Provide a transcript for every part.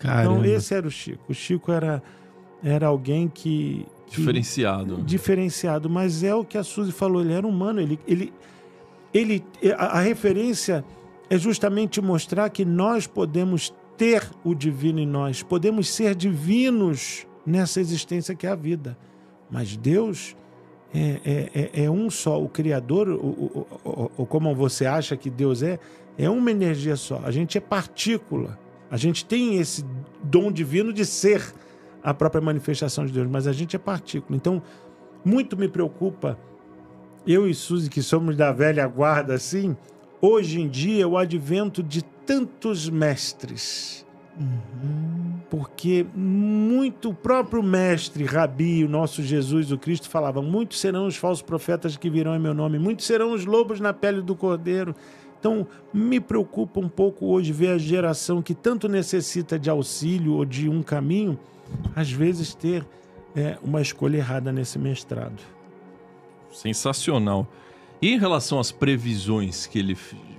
Caramba. Então, esse era o Chico. O Chico era alguém que diferenciado, mas é o que a Suzy falou, ele era humano, a referência é justamente mostrar que nós podemos ter o divino em nós, podemos ser divinos nessa existência que é a vida, mas Deus é um só, o Criador, ou como você acha que Deus é uma energia só, a gente é partícula, a gente tem esse dom divino de ser a própria manifestação de Deus, mas a gente é partícula. Então, muito me preocupa, eu e Suzy, que somos da velha guarda, assim, hoje em dia, o advento de tantos mestres. Porque o próprio mestre, Rabi, o nosso Jesus, o Cristo, falava, muitos serão os falsos profetas que virão em meu nome, muitos serão os lobos na pele do cordeiro. Então, me preocupa um pouco hoje ver a geração que tanto necessita de auxílio ou de um caminho, às vezes ter uma escolha errada nesse mestrado. Sensacional. E em relação às previsões que ele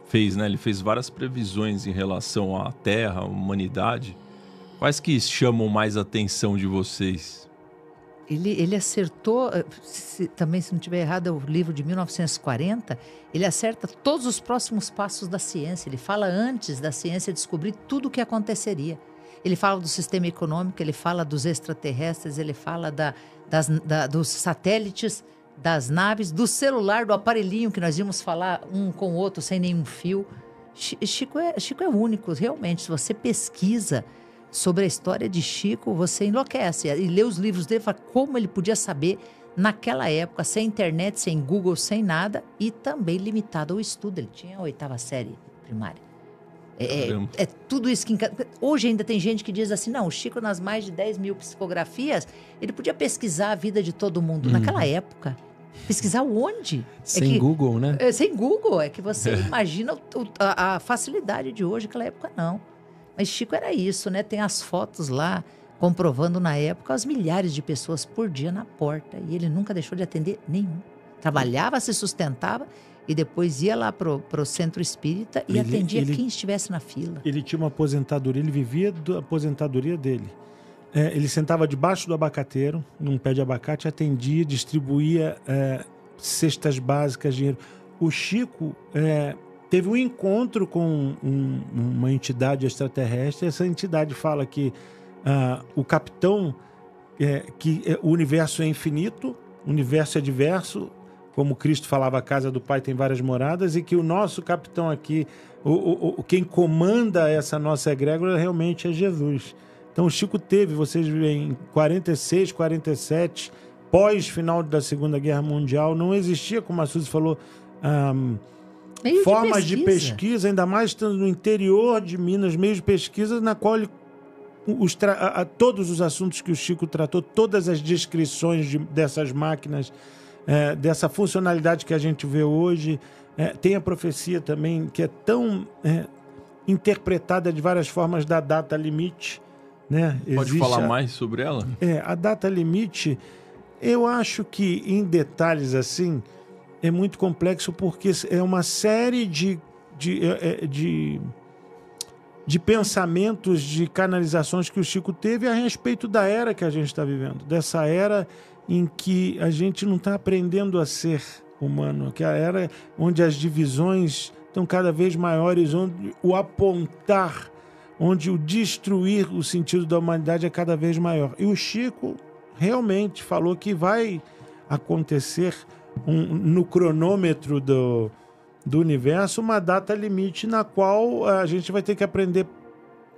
fez, né? Ele fez várias previsões em relação à Terra, à humanidade. Quais que chamam mais a atenção de vocês? Ele acertou, também se não estiver errado, é o livro de 1940, ele acerta todos os próximos passos da ciência. Ele fala antes da ciência descobrir tudo o que aconteceria. Ele fala do sistema econômico, ele fala dos extraterrestres, ele fala dos satélites, das naves, do celular, do aparelhinho que nós íamos falar um com o outro sem nenhum fio. Chico é único, realmente. Se você pesquisa sobre a história de Chico, você enlouquece. E lê os livros dele, fala como ele podia saber naquela época, sem internet, sem Google, sem nada, e também limitado ao estudo. Ele tinha a 8ª série primária. É tudo isso que... Hoje ainda tem gente que diz assim, não, o Chico, nas mais de 10 mil psicografias, ele podia pesquisar a vida de todo mundo. Naquela época, pesquisar onde? Sem Google, né? Sem Google, é que você imagina a facilidade de hoje, naquela época não. Mas Chico era isso, né? Tem as fotos lá, comprovando na época as milhares de pessoas por dia na porta. E ele nunca deixou de atender nenhum. Trabalhava, se sustentava e depois ia lá pro centro espírita e atendia quem estivesse na fila. Ele tinha uma aposentadoria, ele vivia da aposentadoria dele. Ele sentava debaixo do abacateiro, num pé de abacate, atendia, distribuía cestas básicas, dinheiro. O Chico teve um encontro com uma entidade extraterrestre. Essa entidade fala que o capitão, o universo é infinito, o universo é diverso, como Cristo falava, a casa do Pai tem várias moradas, e que o nosso capitão aqui, quem comanda essa nossa egrégora realmente é Jesus. Então o Chico teve, vocês veem, em 46, 47, pós-final da Segunda Guerra Mundial, não existia, como a Suzy falou, formas de pesquisa, ainda mais estando no interior de Minas, meios de pesquisa, na qual todos os assuntos que o Chico tratou, todas as descrições dessas máquinas, dessa funcionalidade que a gente vê hoje, tem a profecia também, que é tão interpretada de várias formas, da data limite, né? Pode falar mais sobre ela? A data limite, eu acho que em detalhes assim, é muito complexo, porque é uma série de pensamentos, de canalizações que o Chico teve a respeito da era que a gente está vivendo, dessa era em que a gente não está aprendendo a ser humano, que é a era onde as divisões estão cada vez maiores, onde o apontar, onde o destruir o sentido da humanidade é cada vez maior. E o Chico realmente falou que vai acontecer no cronômetro do universo uma data limite na qual a gente vai ter que aprender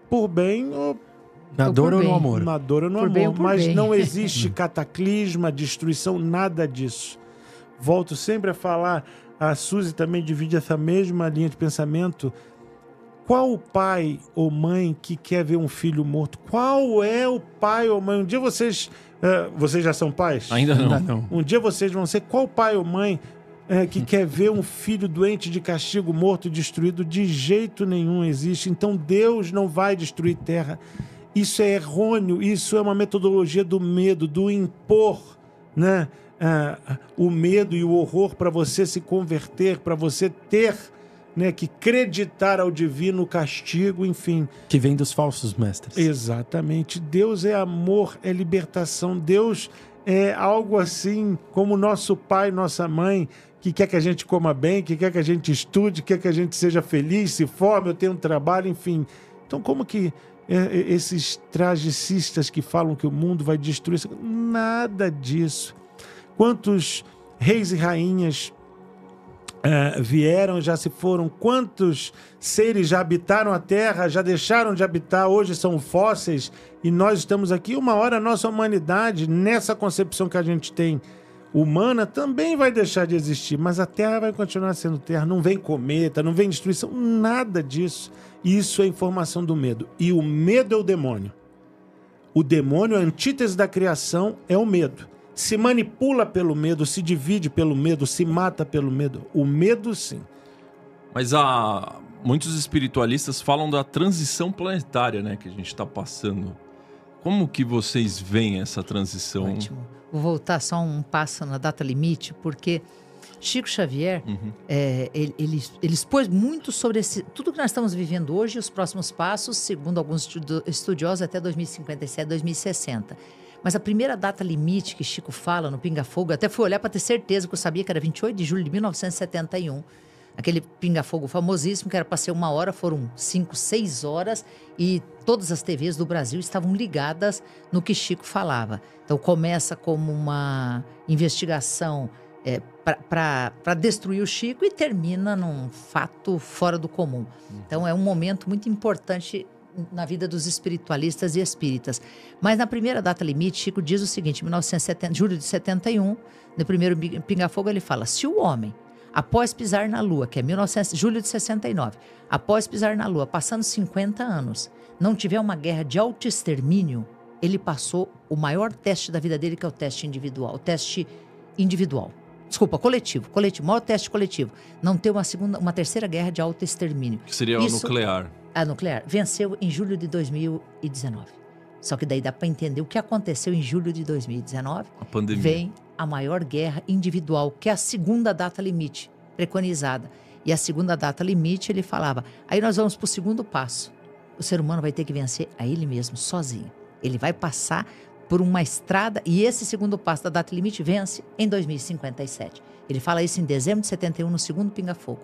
por bem ou na dor ou no amor. Na dor ou no amor. Mas não existe cataclisma, destruição, nada disso. Volto sempre a falar, a Suzy também divide essa mesma linha de pensamento. Qual pai ou mãe que quer ver um filho morto? Qual é o pai ou mãe? Um dia vocês já são pais? Ainda não. Um dia vocês vão ser. Qual pai ou mãe que quer ver um filho doente de castigo, morto, destruído? De jeito nenhum existe. Então Deus não vai destruir terra. Isso é errôneo, isso é uma metodologia do medo, do impor, né? O medo e o horror para você se converter, para você ter né, que acreditar ao divino castigo, enfim. Que vem dos falsos mestres. Exatamente. Deus é amor, é libertação. Deus é algo assim como nosso pai, nossa mãe, que quer que a gente coma bem, que quer que a gente estude, quer que a gente seja feliz, se forme, eu tenha um trabalho, enfim. Então, como que esses tragicistas que falam que o mundo vai destruir, nada disso. Quantos reis e rainhas vieram, já se foram, quantos seres já habitaram a Terra, já deixaram de habitar, hoje são fósseis, e nós estamos aqui. Uma hora a nossa humanidade, nessa concepção que a gente tem humana, também vai deixar de existir, mas a Terra vai continuar sendo Terra. Não vem cometa, não vem destruição, nada disso. Isso é informação do medo. E o medo é o demônio. O demônio, a antítese da criação, é o medo. Se manipula pelo medo, se divide pelo medo, se mata pelo medo. O medo, sim. Mas muitos espiritualistas falam da transição planetária, né, que a gente está passando. Como que vocês veem essa transição? Ótimo. Vou voltar só um passo na data limite, porque Chico Xavier, ele expôs muito sobre tudo que nós estamos vivendo hoje e os próximos passos, segundo alguns estudiosos, até 2057, 2060. Mas a primeira data limite que Chico fala no Pinga Fogo, até fui olhar para ter certeza que eu sabia que era 28 de julho de 1971. Aquele Pinga Fogo famosíssimo, que era para ser 1 hora, foram 5, 6 horas, e todas as TVs do Brasil estavam ligadas no que Chico falava. Então começa como uma investigação para destruir o Chico e termina num fato fora do comum. Então é um momento muito importante na vida dos espiritualistas e espíritas. Mas na primeira data limite, Chico diz o seguinte, 1970, julho de 71, no primeiro Pinga Fogo ele fala, se o homem, após pisar na Lua, que é julho de 69, após pisar na Lua, passando 50 anos, não tiver uma guerra de autoextermínio, ele passou o maior teste da vida dele, que é o teste individual. Desculpa, coletivo, maior teste coletivo. Não ter uma terceira guerra de autoextermínio. Que seria a nuclear. A nuclear. Venceu em julho de 2019. Só que daí dá para entender o que aconteceu em julho de 2019. A pandemia. Vem a maior guerra individual, que é a segunda data limite preconizada. E a segunda data limite, ele falava, aí nós vamos para o segundo passo. O ser humano vai ter que vencer a ele mesmo, sozinho. Ele vai passar por uma estrada, e esse segundo passo da data limite vence em 2057. Ele fala isso em dezembro de 71, no segundo Pinga Fogo.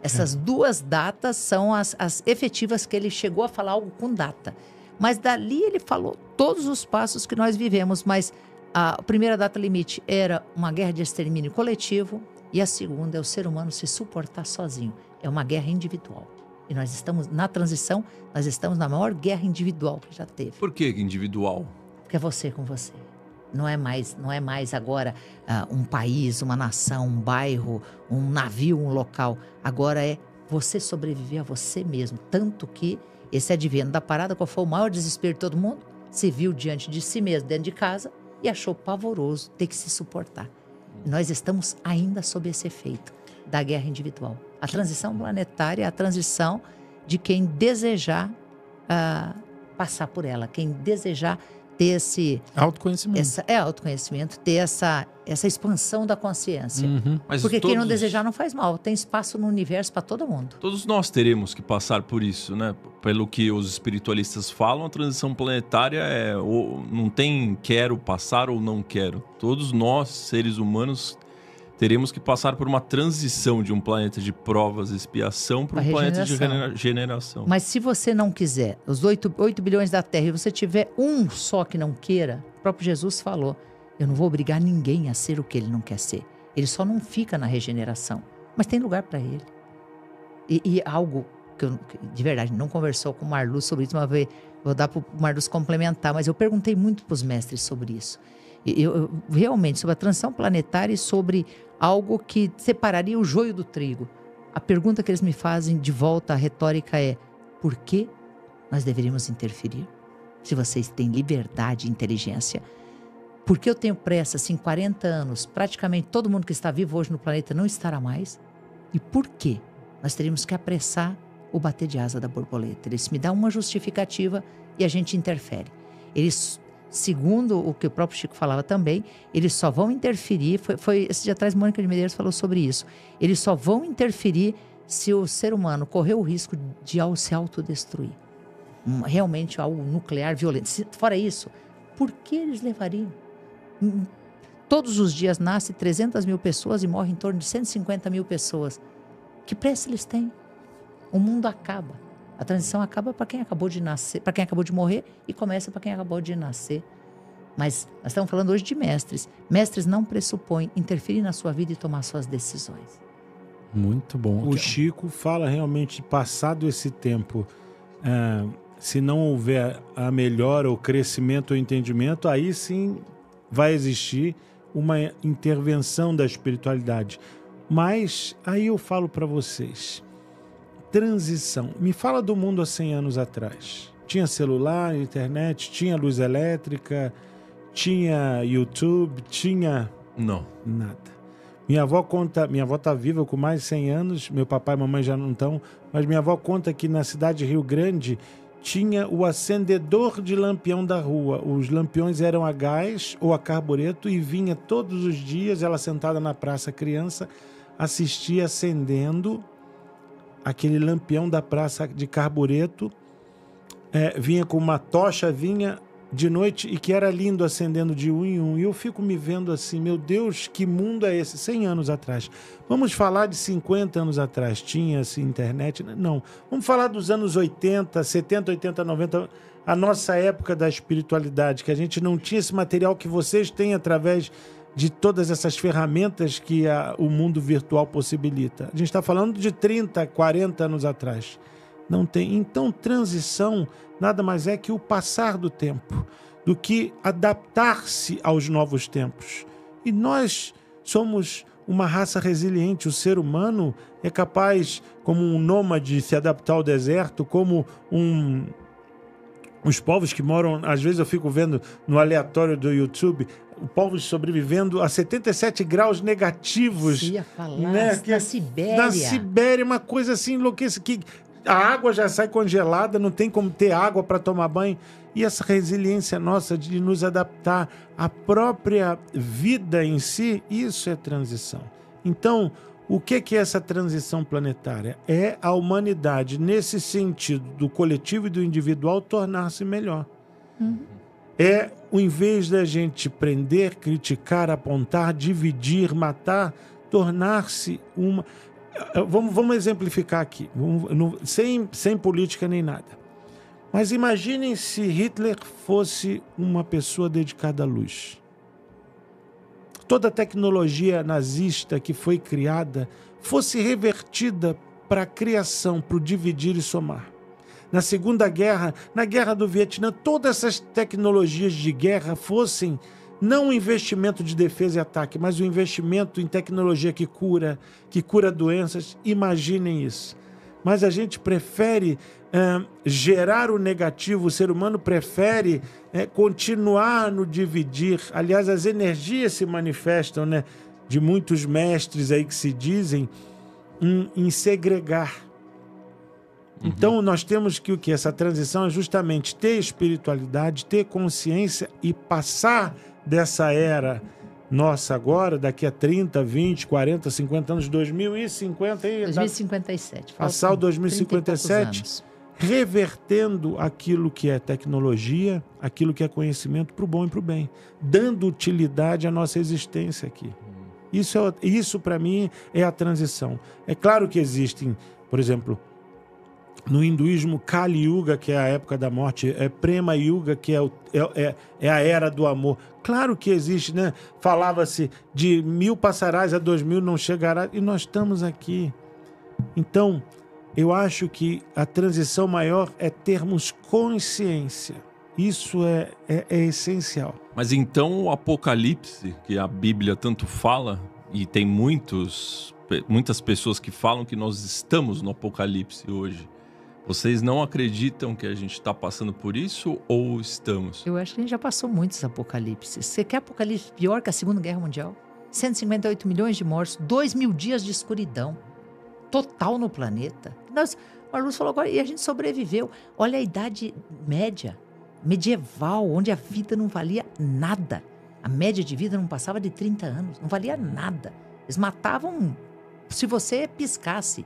Essas duas datas são as efetivas que ele chegou a falar algo com data. Mas dali ele falou todos os passos que nós vivemos, mas a primeira data limite era uma guerra de extermínio coletivo, e a segunda é o ser humano se suportar sozinho. É uma guerra individual. E nós estamos na transição, nós estamos na maior guerra individual que já teve. Por que individual? Porque é você com você. Não é mais agora um país, uma nação, um bairro, um navio, um local. Agora é você sobreviver a você mesmo. Tanto que esse advento da parada, qual foi o maior desespero de todo mundo? Se viu diante de si mesmo, dentro de casa, e achou pavoroso ter que se suportar. Nós estamos ainda sob esse efeito da guerra individual. A transição planetária é a transição de quem desejar passar por ela, quem desejar ter esse autoconhecimento. Autoconhecimento, ter essa expansão da consciência. Mas porque quem não desejar não faz mal, tem espaço no universo para todo mundo. Todos nós teremos que passar por isso, né? Pelo que os espiritualistas falam, a transição planetária não tem quero passar ou não quero. Todos nós, seres humanos, teremos que passar por uma transição de um planeta de provas e expiação para um planeta de regeneração. Mas se você não quiser, os 8 bilhões da Terra, e você tiver um só que não queira, o próprio Jesus falou, eu não vou obrigar ninguém a ser o que ele não quer ser. Ele só não fica na regeneração, mas tem lugar para ele. E algo que eu, de verdade, não conversou com o Marluz sobre isso, mas vou dar para o Marluz complementar, mas eu perguntei muito para os mestres sobre isso. Eu realmente, sobre a transição planetária e sobre algo que separaria o joio do trigo. A pergunta que eles me fazem de volta à retórica é: por que nós deveríamos interferir? Se vocês têm liberdade e inteligência, por que eu tenho pressa, assim, 40 anos, praticamente todo mundo que está vivo hoje no planeta não estará mais? E por que nós teríamos que apressar o bater de asa da borboleta? Eles me dão uma justificativa e a gente interfere. Eles, segundo o que o próprio Chico falava também, eles só vão interferir, foi esse dia atrás Mônica de Medeiros falou sobre isso, eles só vão interferir se o ser humano correu o risco de se autodestruir, realmente algo nuclear violento, fora isso, por que eles levariam? Todos os dias nascem 300 mil pessoas e morrem em torno de 150 mil pessoas. Que pressa eles têm? O mundo acaba. A transição acaba para quem acabou de nascer, para quem acabou de morrer, e começa para quem acabou de nascer. Mas nós estamos falando hoje de mestres. Mestres não pressupõem interferir na sua vida e tomar suas decisões. Muito bom. O Chico fala realmente, passado esse tempo, se não houver a melhora, o crescimento, o entendimento, aí sim vai existir uma intervenção da espiritualidade. Mas aí eu falo para vocês, transição. Me fala do mundo há 100 anos atrás. Tinha celular, internet, tinha luz elétrica, tinha YouTube, tinha... Não. Nada. Minha avó está viva com mais de 100 anos, meu papai e mamãe já não estão, mas minha avó conta que na cidade de Rio Grande tinha o acendedor de lampião da rua. Os lampiões eram a gás ou a carbureto e vinha todos os dias, ela sentada na praça, criança, assistia acendendo aquele lampião da praça de carbureto, vinha com uma tocha, vinha de noite, e que era lindo, acendendo de um em um. E eu fico me vendo assim, meu Deus, que mundo é esse? 100 anos atrás. Vamos falar de 50 anos atrás. Tinha assim, internet? Não. Vamos falar dos anos 80, 70, 80, 90, a nossa época da espiritualidade, que a gente não tinha esse material que vocês têm através de todas essas ferramentas que o mundo virtual possibilita. A gente está falando de 30, 40 anos atrás. Não tem. Então, transição nada mais é que o passar do tempo, do que adaptar-se aos novos tempos. E nós somos uma raça resiliente. O ser humano é capaz, como um nômade, se adaptar ao deserto, como os povos que moram... Às vezes eu fico vendo no aleatório do YouTube, povos sobrevivendo a 77 graus negativos. Ia falar, né? Na Sibéria. Na Sibéria, uma coisa assim enlouquecida, que a água já sai congelada, não tem como ter água para tomar banho. E essa resiliência nossa de nos adaptar à própria vida em si, isso é transição. Então, o que é essa transição planetária? É a humanidade, nesse sentido do coletivo e do individual, tornar-se melhor. É, ao invés da gente prender, criticar, apontar, dividir, matar, tornar-se uma... Vamos exemplificar aqui, sem política nem nada. Mas imaginem se Hitler fosse uma pessoa dedicada à luz. Toda a tecnologia nazista que foi criada fosse revertida para a criação, para o dividir e somar. Na Segunda Guerra, na Guerra do Vietnã, todas essas tecnologias de guerra fossem não um investimento de defesa e ataque, mas um investimento em tecnologia que cura doenças. Imaginem isso. Mas a gente prefere gerar o negativo, o ser humano prefere continuar no dividir. Aliás, as energias se manifestam, né, de muitos mestres aí que se dizem em segregar. Então, nós temos que o quê? Essa transição é justamente ter espiritualidade, ter consciência e passar dessa era nossa agora, daqui a 30, 20, 40, 50 anos, 2050... 2057. Passar o 2057, revertendo aquilo que é tecnologia, aquilo que é conhecimento para o bom e para o bem, dando utilidade à nossa existência aqui. Isso para mim, é a transição. É claro que existem, por exemplo... No hinduísmo, Kali Yuga, que é a época da morte, Prema Yuga, que é a era do amor. Claro que existe, né? Falava-se de 1000 passarás a 2000 não chegará, e nós estamos aqui. Então, eu acho que a transição maior é termos consciência. Isso é essencial. Mas então o Apocalipse, que a Bíblia tanto fala, e tem muitas pessoas que falam que nós estamos no Apocalipse hoje, vocês não acreditam que a gente está passando por isso ou estamos? Eu acho que a gente já passou muitos apocalipses. Você quer apocalipse pior que a Segunda Guerra Mundial? 158 milhões de mortos, 2.000 dias de escuridão total no planeta. O Marluz falou agora, e a gente sobreviveu. Olha a Idade Média, medieval, onde a vida não valia nada. A média de vida não passava de 30 anos, não valia nada. Eles matavam se você piscasse.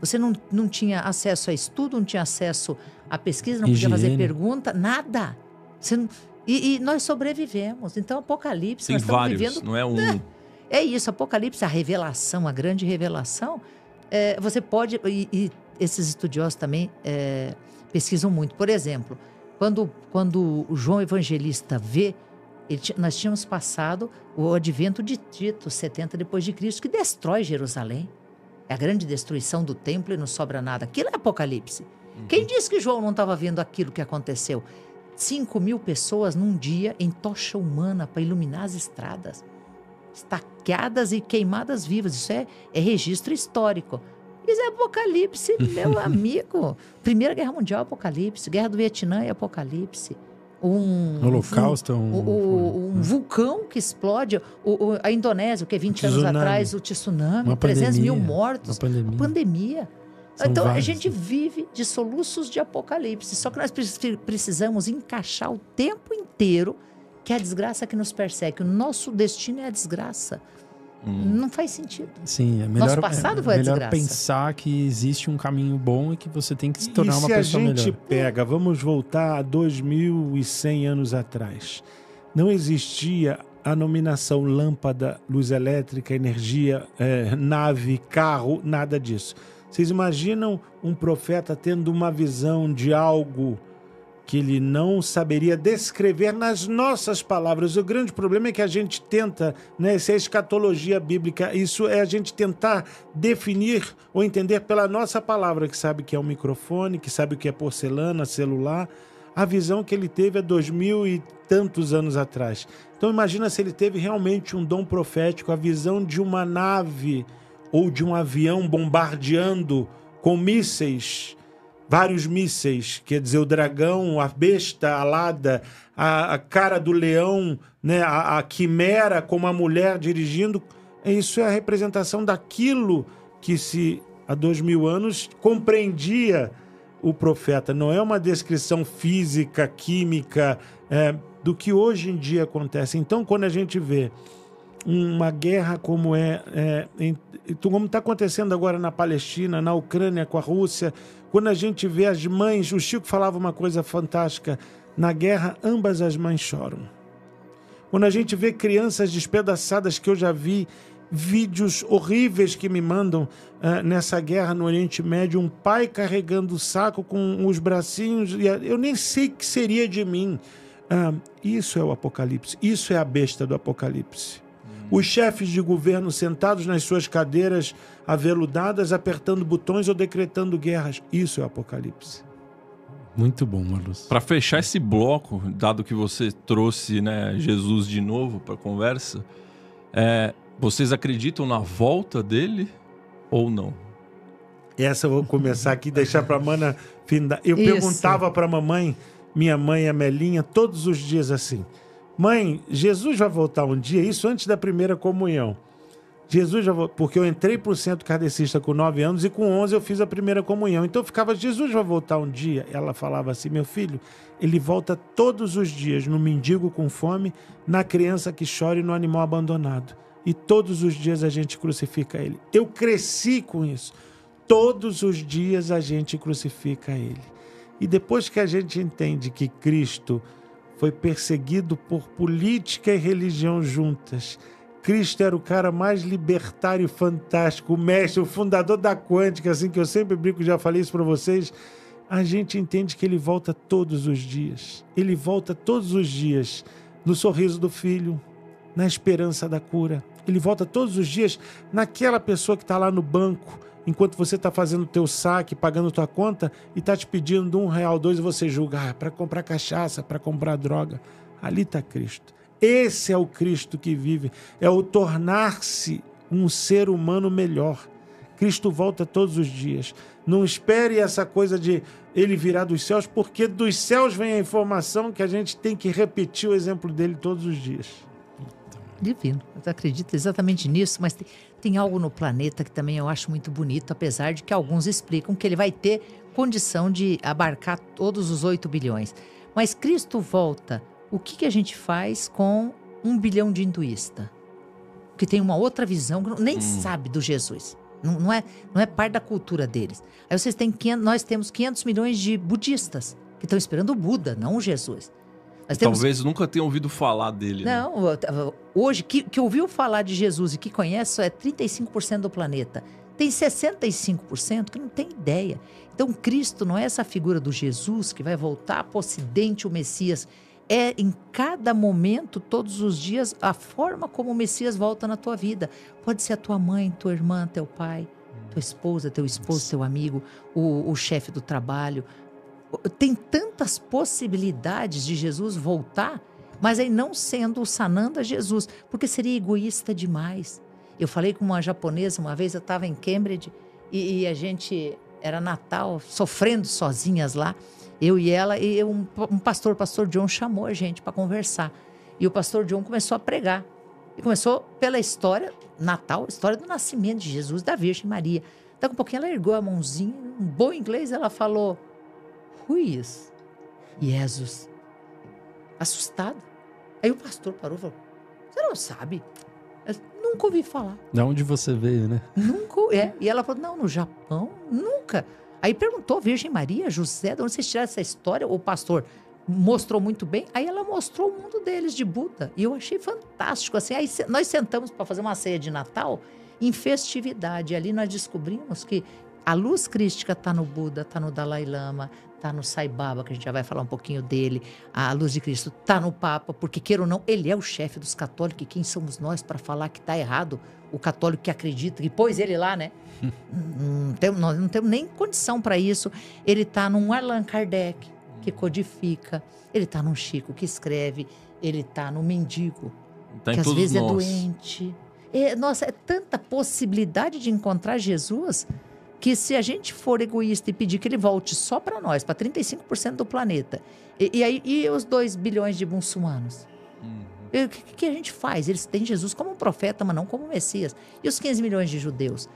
Você não tinha acesso a estudo, não tinha acesso a pesquisa, não podia fazer pergunta, nada. E nós sobrevivemos. Então, Apocalipse... Tem nós estamos vários, vivendo, não é um. É isso, Apocalipse, a revelação, a grande revelação. Você pode... E esses estudiosos também pesquisam muito. Por exemplo, quando o João Evangelista vê... nós tínhamos passado o advento de Tito, 70 depois de Cristo, que destrói Jerusalém. É a grande destruição do templo e não sobra nada. Aquilo é Apocalipse. Quem disse que João não estava vendo aquilo que aconteceu? 5.000 pessoas num dia em tocha humana para iluminar as estradas. Estaqueadas e queimadas vivas. Isso é registro histórico. Isso é Apocalipse, meu amigo. Primeira Guerra Mundial é Apocalipse. Guerra do Vietnã é Apocalipse. Holocausto, um vulcão que explode. A Indonésia, 20 anos atrás, o tsunami, 300 mil mortos. Uma pandemia. Então, a gente vive de soluços de Apocalipse. Só que nós precisamos encaixar o tempo inteiro que é a desgraça que nos persegue. O nosso destino é a desgraça. Não faz sentido. Sim, é melhor, nosso passado foi a desgraça. Pensar que existe um caminho bom e que você tem que se tornar uma pessoa melhor. E se a gente pega, vamos voltar a 2.100 anos atrás. Não existia a nominação lâmpada, luz elétrica, energia, nave, carro, nada disso. Vocês imaginam um profeta tendo uma visão de algo que ele não saberia descrever nas nossas palavras? O grande problema é que a gente tenta, né, essa é a escatologia bíblica, isso é a gente tentar definir ou entender pela nossa palavra, que sabe que é um microfone, que sabe o que é porcelana, celular. A visão que ele teve há 2.000 e tantos anos atrás. Então imagina se ele teve realmente um dom profético, a visão de uma nave ou de um avião bombardeando com mísseis, vários mísseis, quer dizer, o dragão, a besta alada, a cara do leão, né, a quimera como a mulher dirigindo. Isso é a representação daquilo que há 2.000 anos compreendia o profeta. Não é uma descrição física, química, do que hoje em dia acontece. Então, quando a gente vê uma guerra como como está acontecendo agora na Palestina, na Ucrânia com a Rússia, quando a gente vê as mães, o Chico falava uma coisa fantástica, na guerra ambas as mães choram. Quando a gente vê crianças despedaçadas, que eu já vi vídeos horríveis que me mandam nessa guerra no Oriente Médio, um pai carregando o saco com os bracinhos, eu nem sei o que seria de mim. Isso é o Apocalipse, isso é a besta do Apocalipse. Os chefes de governo sentados nas suas cadeiras aveludadas, apertando botões ou decretando guerras. Isso é o Apocalipse. Muito bom, Marlos. Para fechar esse bloco, dado que você trouxe, né, Jesus de novo para a conversa, vocês acreditam na volta dele ou não? Essa eu vou começar aqui, deixar para a Mana findar. Eu perguntava para a mamãe, minha mãe, a Melinha, todos os dias assim: mãe, Jesus vai voltar um dia? Isso antes da primeira comunhão. Jesus já voltou, porque eu entrei para o centro kardecista com 9 anos e com 11 eu fiz a primeira comunhão. Então eu ficava: Jesus vai voltar um dia? Ela falava assim: meu filho, ele volta todos os dias, no mendigo com fome, na criança que chora e no animal abandonado. E todos os dias a gente crucifica ele. Eu cresci com isso. Todos os dias a gente crucifica ele. E depois que a gente entende que Cristo foi perseguido por política e religião juntas, Cristo era o cara mais libertário e fantástico, o mestre, o fundador da quântica, assim, que eu sempre brinco, já falei isso para vocês, a gente entende que ele volta todos os dias. Ele volta todos os dias no sorriso do filho, na esperança da cura. Ele volta todos os dias naquela pessoa que está lá no banco, enquanto você está fazendo o teu saque, pagando tua conta, e está te pedindo R$1, R$2, e você julga, para comprar cachaça, para comprar droga. Ali está Cristo. Esse é o Cristo que vive, é o tornar-se um ser humano melhor. Cristo volta todos os dias. Não espere essa coisa de ele virá dos céus, porque dos céus vem a informação que a gente tem que repetir o exemplo dele todos os dias. Divino. Eu acredito exatamente nisso, mas tem algo no planeta que também eu acho muito bonito, apesar de que alguns explicam que ele vai ter condição de abarcar todos os 8 bilhões. Mas Cristo volta. O que a gente faz com 1 bilhão de hinduísta? Que tem uma outra visão, que nem sabe do Jesus. Não é parte da cultura deles. Aí nós temos 500 milhões de budistas que estão esperando o Buda, não o Jesus. Talvez nunca tenham ouvido falar dele. Não, né? Hoje, que ouviu falar de Jesus e que conhece só é 35% do planeta. Tem 65% que não tem ideia. Então, Cristo não é essa figura do Jesus que vai voltar para o Ocidente, o Messias. É em cada momento, todos os dias, a forma como o Messias volta na tua vida. Pode ser a tua mãe, tua irmã, teu pai, tua esposa, teu esposo, teu amigo, o chefe do trabalho. Tem tantas possibilidades de Jesus voltar, mas aí não sendo o Sananda Jesus, porque seria egoísta demais. Eu falei com uma japonesa uma vez, eu estava em Cambridge e a gente era Natal, sofrendo sozinhas lá, eu e ela, e um pastor, o pastor John, chamou a gente para conversar. E o pastor John começou a pregar. E começou pela história, Natal, história do nascimento de Jesus, da Virgem Maria. Daqui a pouquinho ela ergueu a mãozinha, um bom inglês, ela falou: "Who is Jesus?" Assustado. Aí o pastor parou e falou: "Você não sabe?" Eu nunca ouvi falar. De onde você veio, né? Nunca, E ela falou: "Não, no Japão, nunca." Aí perguntou: Virgem Maria, José, de onde vocês tiraram essa história? O pastor mostrou muito bem. Aí ela mostrou o mundo deles de Buda. E eu achei fantástico. Assim, aí nós sentamos para fazer uma ceia de Natal em festividade. E ali nós descobrimos que a luz crística está no Buda, está no Dalai Lama, está no Sai Baba, que a gente já vai falar um pouquinho dele. A luz de Cristo está no Papa, porque queira ou não, ele é o chefe dos católicos. E quem somos nós para falar que está errado? O católico que acredita, que pôs ele lá, né? Nós não temos nem condição para isso. Ele está num Allan Kardec, que codifica. Ele está num Chico, que escreve. Ele está no mendigo, Tá que em às todos vezes nós. é doente. Nossa, é tanta possibilidade de encontrar Jesus, que se a gente for egoísta e pedir que ele volte só para nós, para 35% do planeta, e os 2 bilhões de muçulmanos? O que a gente faz? Eles têm Jesus como um profeta, mas não como um Messias. E os 15 milhões de judeus?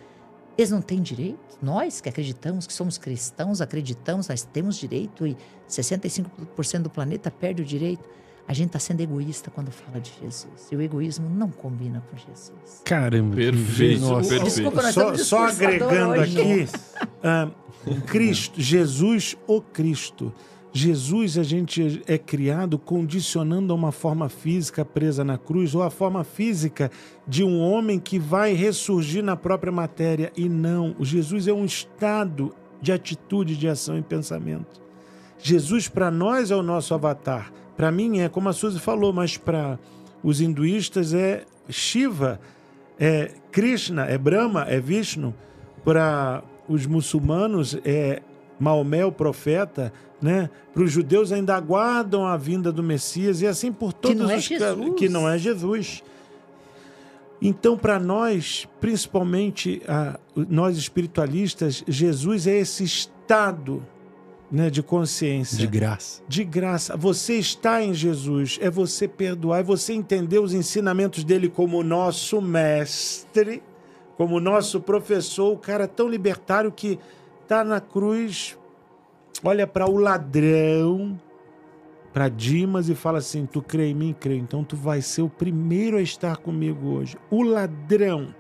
Eles não têm direito? Nós que acreditamos, que somos cristãos, acreditamos, nós temos direito, e 65% do planeta perde o direito. A gente está sendo egoísta quando fala de Jesus. E o egoísmo não combina com Jesus. Caramba. Perfeito, Nossa. perfeito. Desculpa, nós estamos Só discursador agregando hoje. aqui, Cristo, Jesus, o Cristo. Jesus, a gente é criado condicionando a uma forma física presa na cruz, ou a forma física de um homem que vai ressurgir na própria matéria. E não, o Jesus é um estado de atitude, de ação e pensamento. Jesus, para nós, é o nosso avatar. Para mim é, como a Suzy falou, mas para os hinduístas é Shiva, é Krishna, é Brahma, é Vishnu. Para os muçulmanos é Maomé, o profeta, né? Para os judeus ainda aguardam a vinda do Messias, e assim por todos não é os Jesus. que não é Jesus. Então, para nós, principalmente nós espiritualistas, Jesus é esse estado, né, de consciência. De graça. De graça. Você está em Jesus, é você perdoar, é você entender os ensinamentos dele como nosso mestre, como nosso professor, o cara tão libertário que está na cruz, olha para o ladrão, para Dimas, e fala assim: tu crê em mim? Creio, então tu vai ser o primeiro a estar comigo hoje. O ladrão.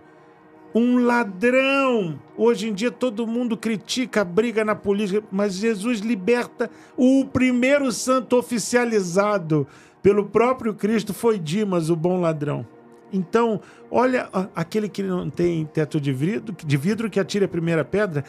Um ladrão! Hoje em dia todo mundo critica, briga na política, mas Jesus liberta. O primeiro santo oficializado pelo próprio Cristo foi Dimas, o bom ladrão. Então, olha, aquele que não tem teto de vidro que atire a primeira pedra.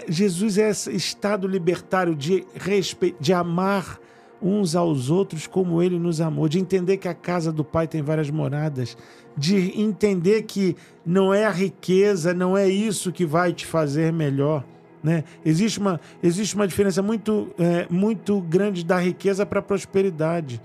Jesus é esse estado libertário de respeito, de amar uns aos outros como ele nos amou, de entender que a casa do Pai tem várias moradas, de entender que não é a riqueza, não é isso que vai te fazer melhor, né? Existe uma diferença muito grande da riqueza para a prosperidade.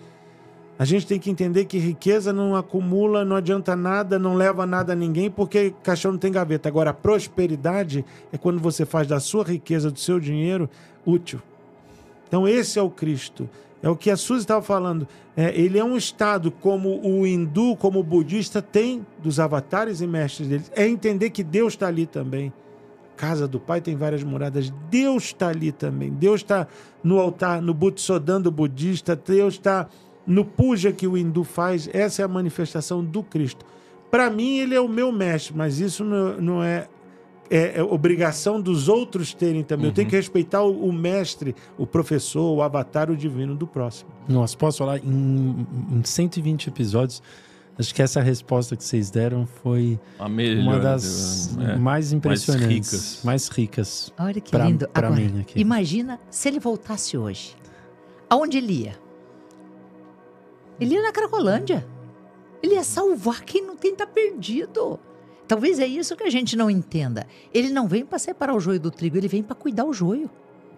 A gente tem que entender que riqueza não acumula, não adianta nada, não leva nada a ninguém, porque caixão não tem gaveta. Agora, a prosperidade é quando você faz da sua riqueza, do seu dinheiro, útil. Então, esse é o Cristo. É o que a Suzy estava falando. Ele é um estado como o hindu, como o budista tem dos avatares e mestres deles. É entender que Deus está ali também. Casa do Pai tem várias moradas. Deus está ali também. Deus está no altar, no Butsodam do budista. Deus está no puja que o hindu faz. Essa é a manifestação do Cristo. Para mim, ele é o meu mestre, mas isso não é é obrigação dos outros terem também. Eu tenho que respeitar o mestre, o professor, o avatar, o divino do próximo. Nossa, posso falar? Em 120 episódios, acho que essa resposta que vocês deram foi A melhor, uma das mais impressionantes, mais ricas. Olha que pra, lindo. pra Agora, mim aqui. imagina se ele voltasse hoje. Aonde ele ia? Ele ia na Cracolândia. Ele ia salvar quem não tem, tá perdido. Talvez é isso que a gente não entenda. Ele não vem para separar o joio do trigo, ele vem para cuidar o joio.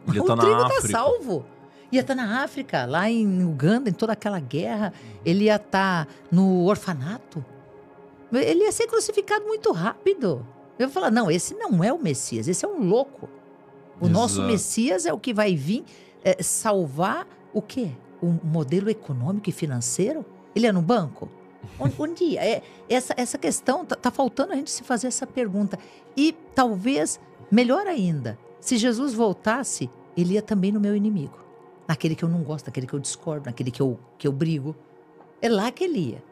Ele O tá na trigo tá África. salvo. Ia estar na África, lá em Uganda, em toda aquela guerra. Ele ia estar no orfanato. Ele ia ser crucificado muito rápido. Eu vou falar, não, esse não é o Messias, esse é um louco. O nosso Exato. Messias é o que vai vir salvar o quê? O modelo econômico e financeiro? Ele é no banco? Onde ia? Essa questão, tá faltando a gente se fazer essa pergunta. E talvez, melhor ainda, se Jesus voltasse, ele ia também no meu inimigo. Naquele que eu não gosto, naquele que eu discordo, naquele que eu brigo. É lá que ele ia.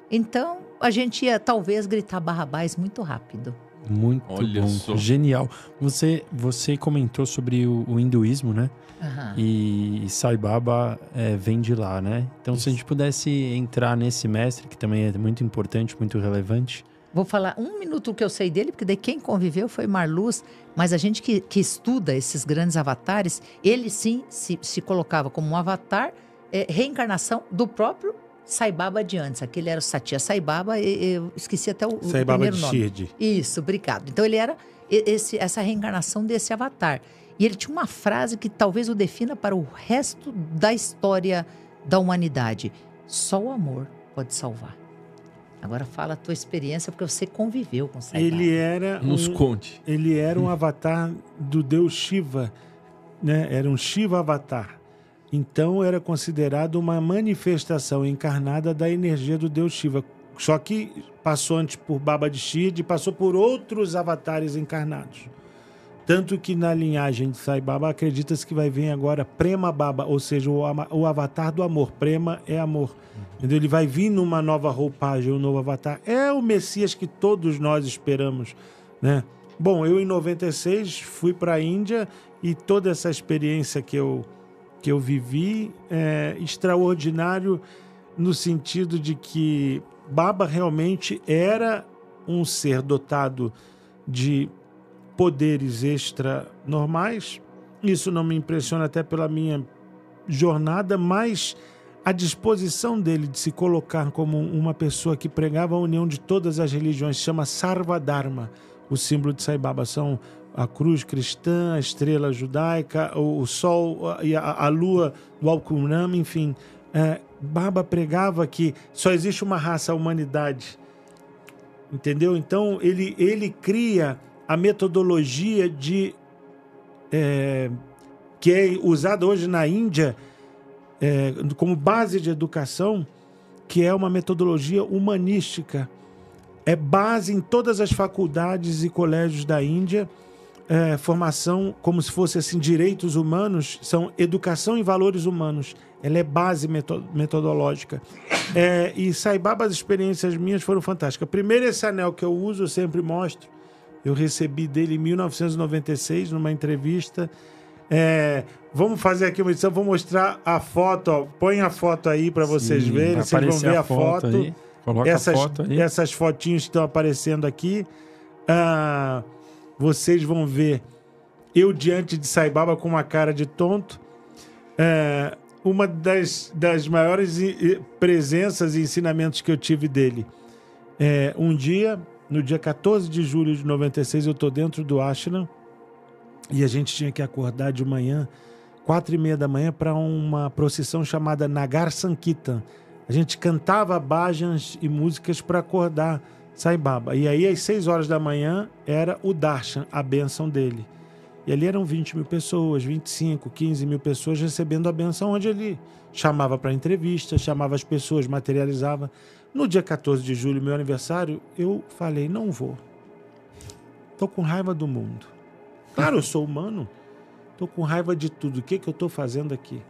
Então, a gente ia talvez gritar Barrabás muito rápido. Muito Olha bom, só. genial. Você comentou sobre o hinduísmo, né? Aham. E Sai Baba vem de lá, né? Então, se a gente pudesse entrar nesse mestre, que também é muito importante, muito relevante. Vou falar um minuto o que eu sei dele, porque daí quem conviveu foi Marluz, mas a gente que estuda esses grandes avatares, ele sim se colocava como um avatar, reencarnação do próprio Sai Baba de antes. Aquele era o Satya Sai Baba, eu esqueci até o Sai Baba primeiro de nome. Shirdi. Isso, obrigado. Então ele era essa reencarnação desse avatar. E ele tinha uma frase que talvez o defina para o resto da história da humanidade. Só o amor pode salvar. Agora fala a tua experiência, porque você conviveu com o Sai Baba. Ele era Nos conte. ele era um avatar do deus Shiva, né? Era um Shiva avatar. Então era considerado uma manifestação encarnada da energia do deus Shiva. Só que passou antes por Baba de Shirdi, passou por outros avatares encarnados. Tanto que na linhagem de Sai Baba acredita-se que vai vir agora Prema Baba, ou seja, o avatar do amor. Prema é amor. Entendeu? Ele vai vir numa nova roupagem, um novo avatar. É o Messias que todos nós esperamos, né? Bom, eu em 96 fui para a Índia e toda essa experiência que eu vivi é extraordinário no sentido de que Baba realmente era um ser dotado de poderes extra-normais. Isso não me impressiona até pela minha jornada, mas a disposição dele de se colocar como uma pessoa que pregava a união de todas as religiões, chama Sarvadharma. O símbolo de Sai Baba são a cruz cristã, a estrela judaica, o sol e a lua do Alkuram, enfim. Baba pregava que só existe uma raça, a humanidade. Entendeu? Então ele cria a metodologia que é usada hoje na Índia como base de educação, que é uma metodologia humanística. É base em todas as faculdades e colégios da Índia, formação como se fosse assim, direitos humanos, são educação em valores humanos. Ela é base metodológica. E Sai Baba, as experiências minhas foram fantásticas. Primeiro, esse anel que eu uso, eu sempre mostro. Eu recebi dele em 1996, numa entrevista. Vamos fazer aqui uma edição, vou mostrar a foto. Ó. Põe a foto aí para vocês verem. Vocês vão ver a foto. Aí. Coloca a foto aí. Essas fotinhos que estão aparecendo aqui. Vocês vão ver eu diante de Sai Baba com uma cara de tonto. Uma das maiores presenças e ensinamentos que eu tive dele. Um dia, no dia 14 de julho de 96, eu estou dentro do ashram e a gente tinha que acordar de manhã, 4h30 da manhã, para uma procissão chamada Nagar Sankirtan. A gente cantava bhajans e músicas para acordar Sai Baba. E aí, às 6 horas da manhã, era o darshan, a bênção dele. E ali eram 20 mil pessoas, 25, 15 mil pessoas recebendo a bênção, onde ele chamava para entrevista, chamava as pessoas, materializava. No dia 14 de julho, meu aniversário, eu falei, não vou. Tô com raiva do mundo. Claro, eu sou humano. Tô com raiva de tudo. O que eu tô fazendo aqui?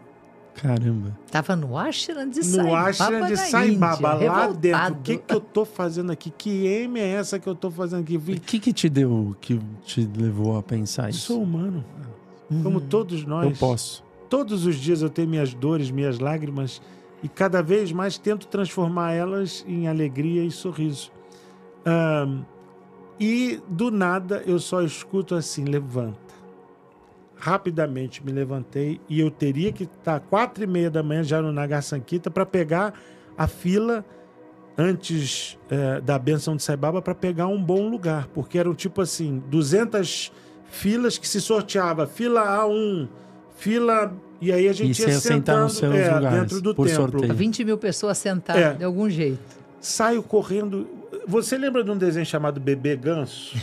Caramba. Tava no ashram de No Sai ashram Baba de na Sai Índia, Baba, lá revoltado. dentro. O que eu tô fazendo aqui? Que M é essa que eu tô fazendo aqui? O que te deu, que te levou a pensar isso? Sou humano, como todos nós. Eu posso. Todos os dias eu tenho minhas dores, minhas lágrimas, e cada vez mais tento transformar elas em alegria e sorriso. E do nada eu só escuto assim, levanta. Rapidamente me levantei e eu teria que estar 4h30 da manhã já no Nagar Sankita para pegar a fila antes da bênção de Sai Baba para pegar um bom lugar, porque eram tipo assim, 200 filas que se sorteava, fila A1, fila... E aí a gente ia sentar nos seus lugares, dentro do por templo. sorteio. 20 mil pessoas sentadas de algum jeito. Saio correndo. Você lembra de um desenho chamado Bebê Ganso?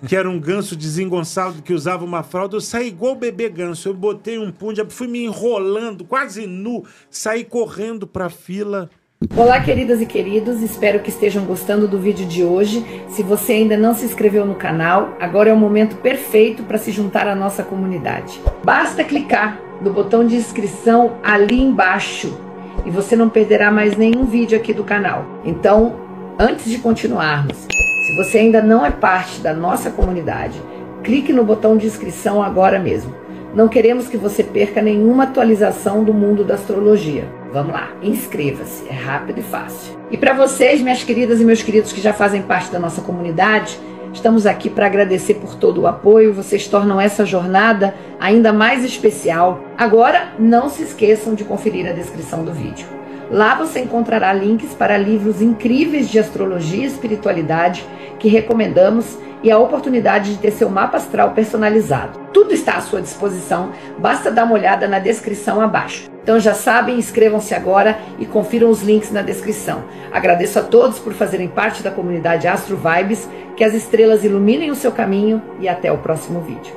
Que era um ganso desengonçado que usava uma fralda. Eu saí igual o Bebê Ganso. Eu botei um punho, fui me enrolando, quase nu. Saí correndo para a fila. Olá, queridas e queridos, espero que estejam gostando do vídeo de hoje. Se você ainda não se inscreveu no canal, agora é o momento perfeito para se juntar à nossa comunidade. Basta clicar no botão de inscrição ali embaixo e você não perderá mais nenhum vídeo aqui do canal. Então, antes de continuarmos, se você ainda não é parte da nossa comunidade, clique no botão de inscrição agora mesmo. Não queremos que você perca nenhuma atualização do mundo da astrologia. Vamos lá, inscreva-se, é rápido e fácil. E para vocês, minhas queridas e meus queridos que já fazem parte da nossa comunidade, estamos aqui para agradecer por todo o apoio. Vocês tornam essa jornada ainda mais especial. Agora, não se esqueçam de conferir a descrição do vídeo. Lá você encontrará links para livros incríveis de astrologia e espiritualidade que recomendamos e a oportunidade de ter seu mapa astral personalizado. Tudo está à sua disposição, basta dar uma olhada na descrição abaixo. Então já sabem, inscrevam-se agora e confiram os links na descrição. Agradeço a todos por fazerem parte da comunidade Astro Vibes, que as estrelas iluminem o seu caminho e até o próximo vídeo.